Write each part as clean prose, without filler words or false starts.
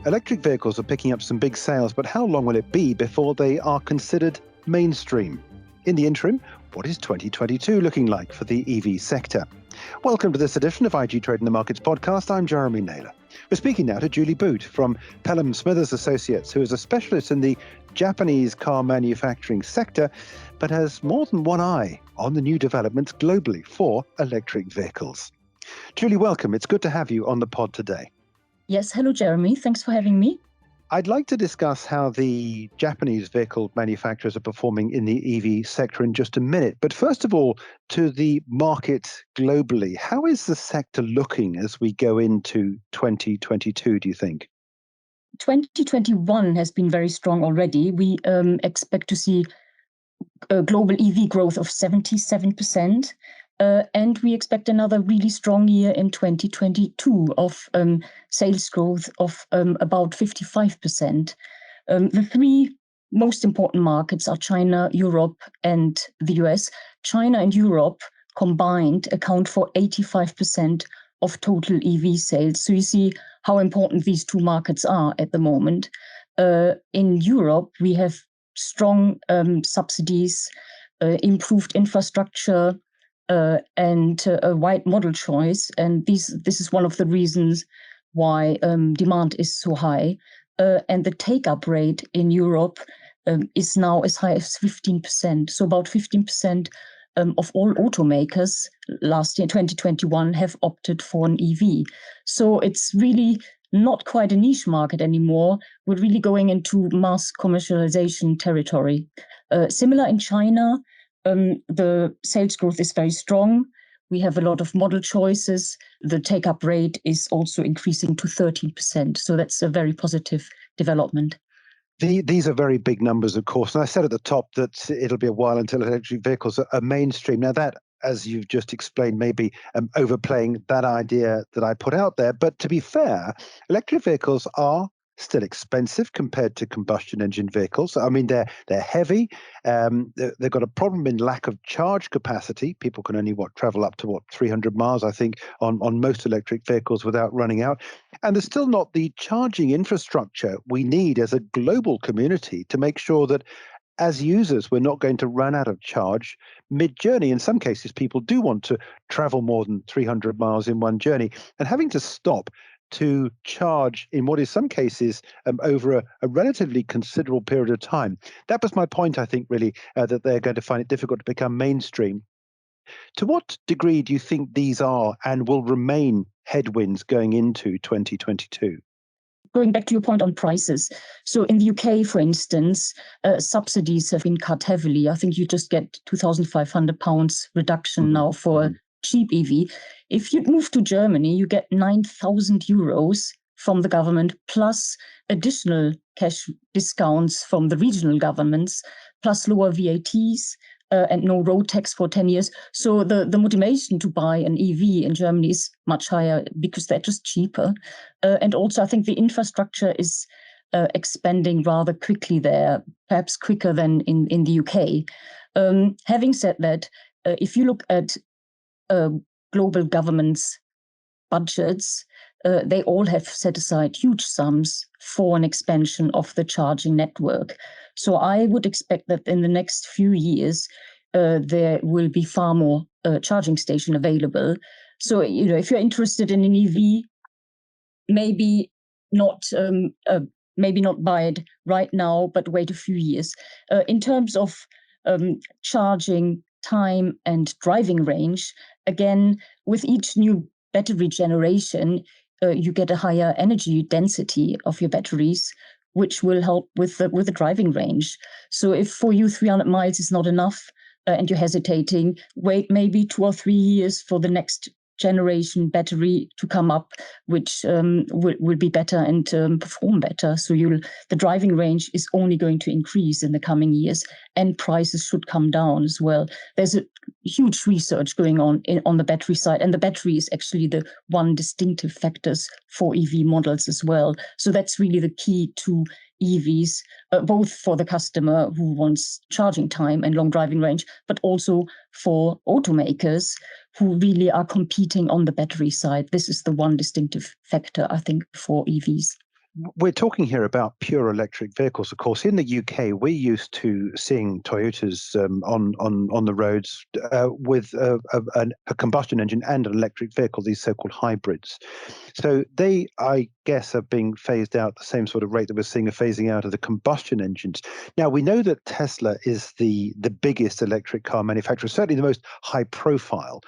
Electric vehicles are picking up some big sales, but how long will it be before they are considered mainstream? In the interim, what is 2022 looking like for the EV sector? Welcome to this edition of IG Trade in the Markets podcast. I'm Jeremy Naylor. We're speaking now to Julie Boot from Pelham Smithers Associates, who is a specialist in the Japanese car manufacturing sector, but has more than one eye on the new developments globally for electric vehicles. Julie, welcome. It's good to have you on the pod today. Yes, hello, Jeremy. Thanks for having me. I'd like to discuss how the Japanese vehicle manufacturers are performing in the EV sector in just a minute. But first of all, to the market globally, how is the sector looking as we go into 2022, do you think? 2021 has been very strong already. We expect to see a global EV growth of 77%. And we expect another really strong year in 2022 of sales growth of about 55%. The three most important markets are China, Europe, and the US. China and Europe combined account for 85% of total EV sales. So you see how important these two markets are at the moment. In Europe, we have strong subsidies, improved infrastructure, and a wide model choice. And this is one of the reasons why demand is so high. And the take-up rate in Europe is now as high as 15%. So about 15% of all automakers last year, 2021, have opted for an EV. So it's really not quite a niche market anymore. We're really going into mass commercialization territory. Similar in China, the sales growth is very strong. We have a lot of model choices. The take-up rate is also increasing to 13%. So that's a very positive development. These are very big numbers, of course. And I said at the top that it'll be a while until electric vehicles are mainstream. Now that, as you've just explained, maybe overplaying that idea that I put out there. But to be fair, electric vehicles are still expensive compared to combustion engine vehicles. I mean, they're heavy. They've got a problem in lack of charge capacity. People can only travel up to 300 miles, I think, on most electric vehicles without running out. And there's still not the charging infrastructure we need as a global community to make sure that as users, we're not going to run out of charge mid-journey. In some cases, people do want to travel more than 300 miles in one journey, and having to stop to charge in what is some cases over a relatively considerable period of time. That was my point, I think, really, that they're going to find it difficult to become mainstream. To what degree do you think these are and will remain headwinds going into 2022? Going back to your point on prices. So in the UK, for instance, subsidies have been cut heavily. I think you just get £2,500 reduction now for cheap EV. If you move to Germany, you get 9,000 euros from the government, plus additional cash discounts from the regional governments, plus lower VATs and no road tax for 10 years. So the motivation to buy an EV in Germany is much higher because they're just cheaper. And also, I think the infrastructure is expanding rather quickly there, perhaps quicker than in the UK. Having said that, if you look at global governments' budgets, they all have set aside huge sums for an expansion of the charging network. So I would expect that in the next few years, there will be far more charging station available. So, if you're interested in an EV, maybe not buy it right now, but wait a few years. In terms of charging time and driving range, again, with each new battery generation, you get a higher energy density of your batteries, which will help with the driving range. So if for you 300 miles is not enough and you're hesitating, wait maybe 2 or 3 years for the next generation battery to come up, which will be better and perform better. So the driving range is only going to increase in the coming years, and prices should come down as well. There's a huge research going on the battery side, and the battery is actually the one distinctive factors for EV models as well. So that's really the key to EVs, both for the customer who wants charging time and long driving range, but also for automakers who really are competing on the battery side. This is the one distinctive factor, I think, for EVs. we're talking here about pure electric vehicles. Of course, in the UK, we're used to seeing Toyotas on the roads with a combustion engine and an electric vehicle, these so-called hybrids. So they, I guess, are being phased out at the same sort of rate that we're seeing a phasing out of the combustion engines. Now, we know that Tesla is the biggest electric car manufacturer, certainly the most high profile,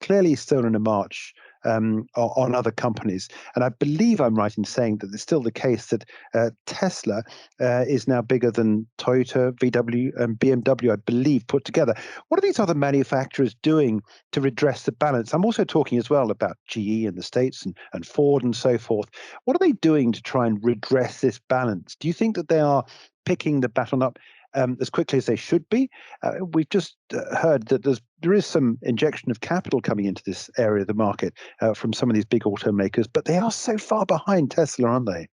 clearly still in a march on other companies. And I believe I'm right in saying that it's still the case that Tesla is now bigger than Toyota, VW, and BMW, I believe, put together. What are these other manufacturers doing to redress the balance? I'm also talking as well about GE in the States and Ford and so forth. What are they doing to try and redress this balance? Do you think that they are picking the baton up as quickly as they should be? We've just heard that there is some injection of capital coming into this area of the market from some of these big automakers, but they are so far behind Tesla, aren't they?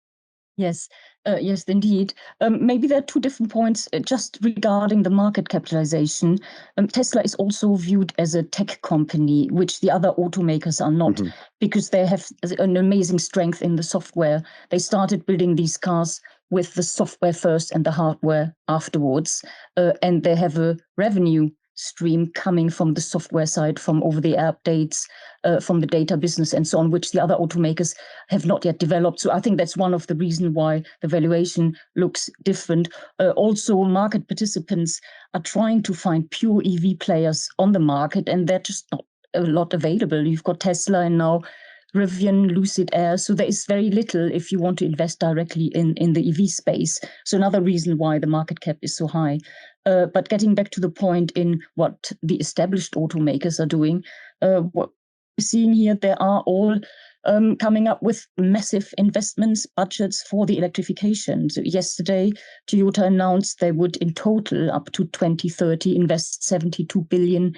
Yes, yes, indeed. Maybe there are two different points just regarding the market capitalization. Tesla is also viewed as a tech company, which the other automakers are not, because they have an amazing strength in the software. They started building these cars with the software first and the hardware afterwards, and they have a revenue stream coming from the software side, from over-the-air updates, from the data business and so on, which the other automakers have not yet developed. So I think that's one of the reasons why the valuation looks different. Also, market participants are trying to find pure EV players on the market, and they're just not a lot available. You've got Tesla and now Rivian, Lucid Air. So there is very little if you want to invest directly in the EV space. So another reason why the market cap is so high. But getting back to the point in what the established automakers are doing, what we're seeing here, they are all coming up with massive investments, budgets for the electrification. So yesterday, Toyota announced they would in total up to 2030 invest $72 billion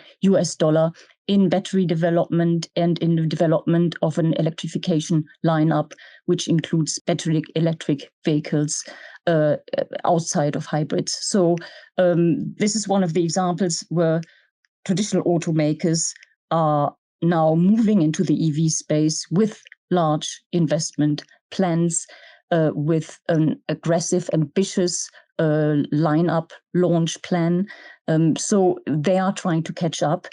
in battery development and in the development of an electrification lineup, which includes battery electric vehicles outside of hybrids. So this is one of the examples where traditional automakers are now moving into the EV space with large investment plans, with an aggressive, ambitious lineup launch plan. So they are trying to catch up.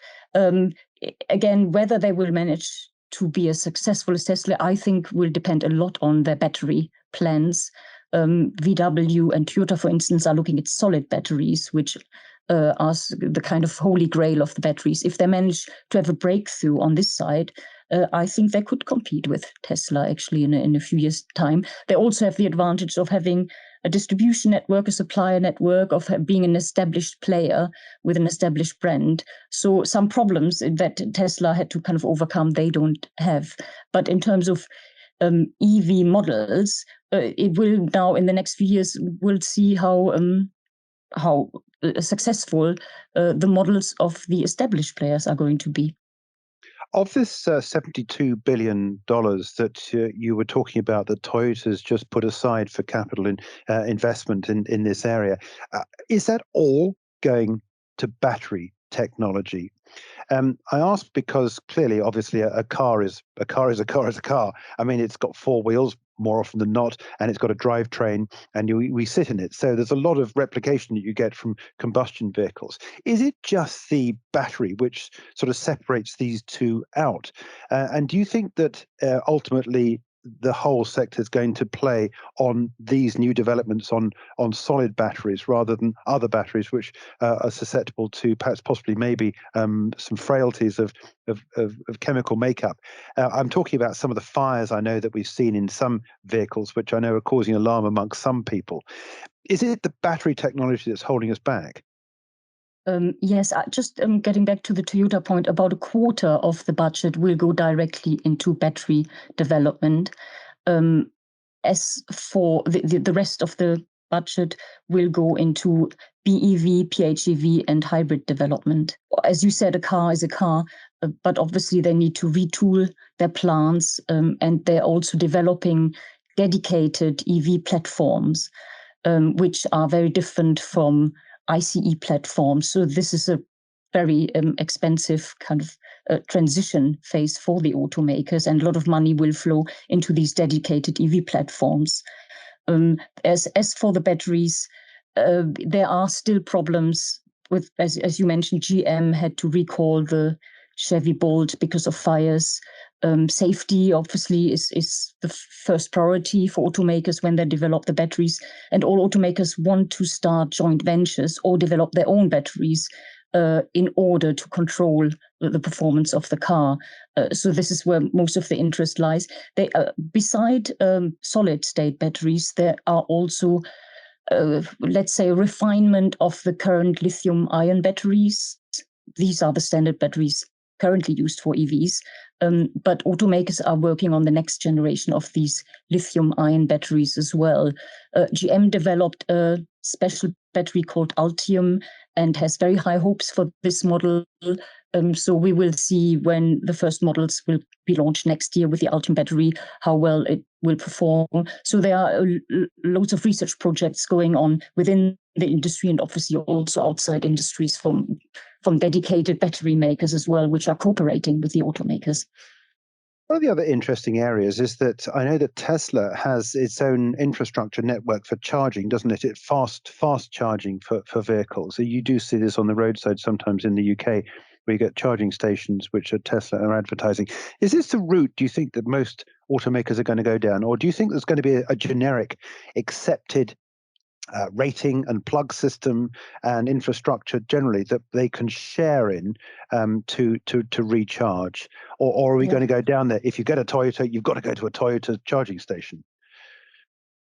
Again, whether they will manage to be as successful as Tesla, I think will depend a lot on their battery plans. VW and Toyota, for instance, are looking at solid batteries, which are the kind of holy grail of the batteries. If they manage to have a breakthrough on this side, I think they could compete with Tesla actually in a few years' time. They also have the advantage of having a distribution network, a supplier network, of being an established player with an established brand. So some problems that Tesla had to kind of overcome, they don't have. But in terms of EV models, it will now in the next few years, we'll see how successful the models of the established players are going to be. Of this $72 billion that you were talking about that Toyota's just put aside for capital investment in this area, is that all going to battery technology? I ask because clearly, obviously, a car is a car is a car is a car. I mean, it's got four wheels more often than not, and it's got a drivetrain, and we sit in it. So there's a lot of replication that you get from combustion vehicles. Is it just the battery which sort of separates these two out? And do you think that ultimately the whole sector is going to play on these new developments on solid batteries rather than other batteries which are susceptible to perhaps possibly maybe some frailties of chemical makeup? I'm talking about some of the fires I know that we've seen in some vehicles, which I know are causing alarm amongst some people. Is it the battery technology that's holding us back? Yes, just getting back to the Toyota point, about a quarter of the budget will go directly into battery development. As for the rest of the budget will go into BEV, PHEV, and hybrid development. As you said, a car is a car, but obviously they need to retool their plants, and they're also developing dedicated EV platforms, which are very different from ICE platforms. So this is a very expensive kind of transition phase for the automakers, and a lot of money will flow into these dedicated EV platforms. As for the batteries, there are still problems with, as you mentioned, GM had to recall the Chevy Bolt because of fires. Safety obviously is the first priority for automakers when they develop the batteries, and all automakers want to start joint ventures or develop their own batteries in order to control the performance of the car. So this is where most of the interest lies. Beside solid state batteries, there are also let's say, refinement of the current lithium-ion batteries. These are the standard batteries currently used for EVs, but automakers are working on the next generation of these lithium-ion batteries as well. GM developed a special battery called Ultium and has very high hopes for this model. So we will see when the first models will be launched next year with the Ultium battery, how well it will perform. So there are loads of research projects going on within the industry and obviously also outside industries from dedicated battery makers as well, which are cooperating with the automakers. One of the other interesting areas is that I know that Tesla has its own infrastructure network for charging, doesn't it? It's fast charging for vehicles. So you do see this on the roadside sometimes in the UK, where you get charging stations which are Tesla are advertising. Is this the route, do you think, that most automakers are going to go down? Or do you think there's going to be a generic accepted rating and plug system and infrastructure generally that they can share in to recharge, or are we going to go down there? If you get a Toyota, you've got to go to a Toyota charging station.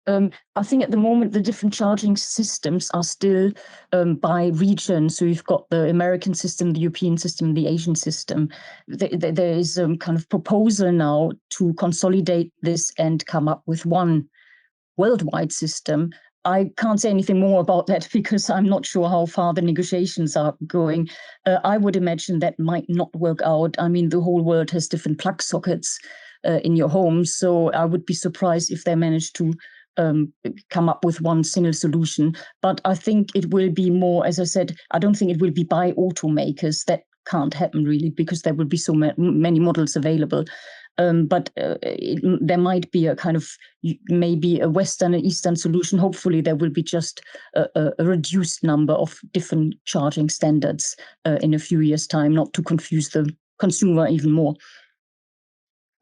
I think at the moment the different charging systems are still by region. So you've got the American system, the European system, the Asian system. There is a kind of proposal now to consolidate this and come up with one worldwide system. I can't say anything more about that because I'm not sure how far the negotiations are going. I would imagine that might not work out. I mean, the whole world has different plug sockets in your home, so I would be surprised if they manage to come up with one single solution. But I think it will be more, as I said, I don't think it will be by automakers. That can't happen really because there will be so many models available. But there might be a kind of maybe a Western and Eastern solution. Hopefully, there will be just a reduced number of different charging standards in a few years' time, not to confuse the consumer even more.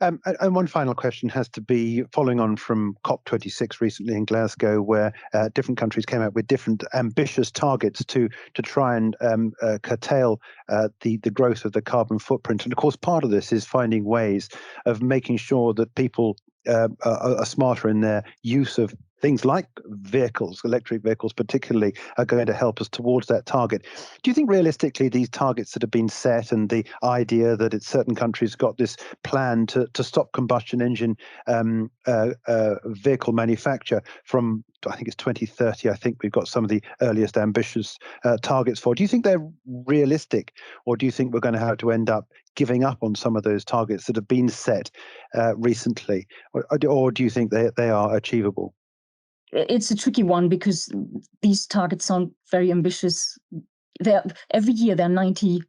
And one final question has to be following on from COP26 recently in Glasgow, where different countries came out with different ambitious targets to try and curtail the growth of the carbon footprint. And of course, part of this is finding ways of making sure that people are smarter in their use of things like vehicles, electric vehicles particularly, are going to help us towards that target. Do you think realistically these targets that have been set and the idea that it's certain countries got this plan to stop combustion engine vehicle manufacture from, I think it's 2030, I think we've got some of the earliest ambitious targets for. Do you think they're realistic, or do you think we're going to have to end up giving up on some of those targets that have been set recently, or do you think they are achievable? It's a tricky one because these targets sound very ambitious. Every year there are 90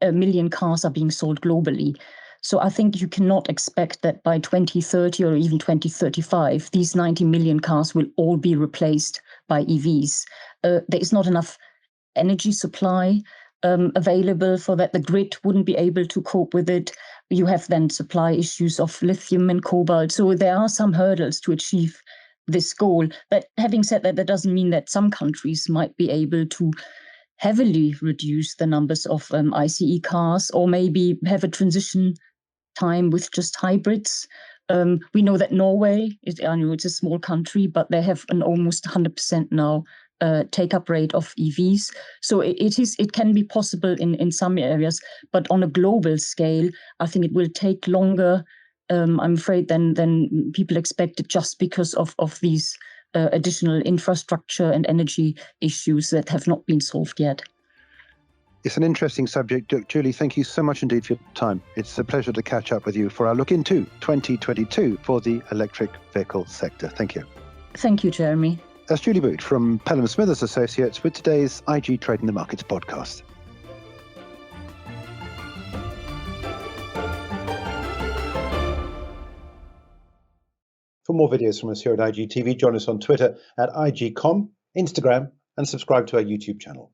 million cars are being sold globally. So I think you cannot expect that by 2030 or even 2035, these 90 million cars will all be replaced by EVs. There is not enough energy supply available for that. The grid wouldn't be able to cope with it. You have then supply issues of lithium and cobalt. So there are some hurdles to achieve this goal. But having said that, that doesn't mean that some countries might be able to heavily reduce the numbers of ICE cars, or maybe have a transition time with just hybrids. We know that Norway, I know it's a small country, but they have an almost 100% now take-up rate of EVs. So it can be possible in some areas, but on a global scale, I think it will take longer, I'm afraid, than people expected, just because of these additional infrastructure and energy issues that have not been solved yet. It's an interesting subject. Julie, thank you so much indeed for your time. It's a pleasure to catch up with you for our look into 2022 for the electric vehicle sector. Thank you. Thank you, Jeremy. That's Julie Booth from Pelham Smithers Associates with today's IG Trading the Markets podcast. For more videos from us here at IGTV, join us on Twitter at IGCom, Instagram, and subscribe to our YouTube channel.